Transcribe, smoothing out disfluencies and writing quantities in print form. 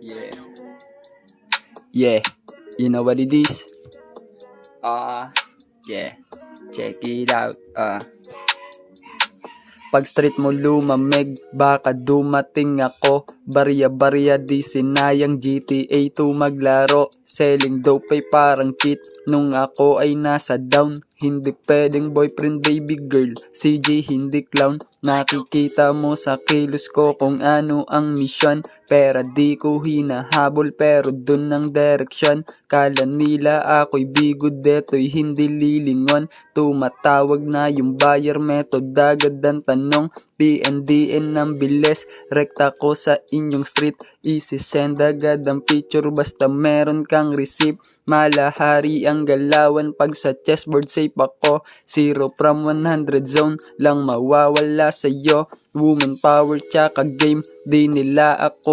Yeah. Yeah. You know what it is? Yeah. Check it out. Pag street mo lumamig, baka dumating ako. Barya-barya di sinayang GTA 2 maglaro. Selling dope ay parang cheat. Nung ako ay nasa down, hindi pwedeng boyfriend baby girl. CJ hindi clown. Nakikita mo sa kilos ko kung ano ang misyon. Pera di ko hinahabol pero dun ang direksyon. Kala nila ako'y bigod, deto'y hindi lilingon. Tumatawag na yung buyer method, agad ang tanong. PNDN ng bilis, rekta ko sa inyong street. Isi-send agad ang picture basta meron kang receipt. Malahari ang galawan pag sa chessboard safe ako. 0 from 100 zone lang mawawala sa'yo. Woman power tsaka game, di nila ako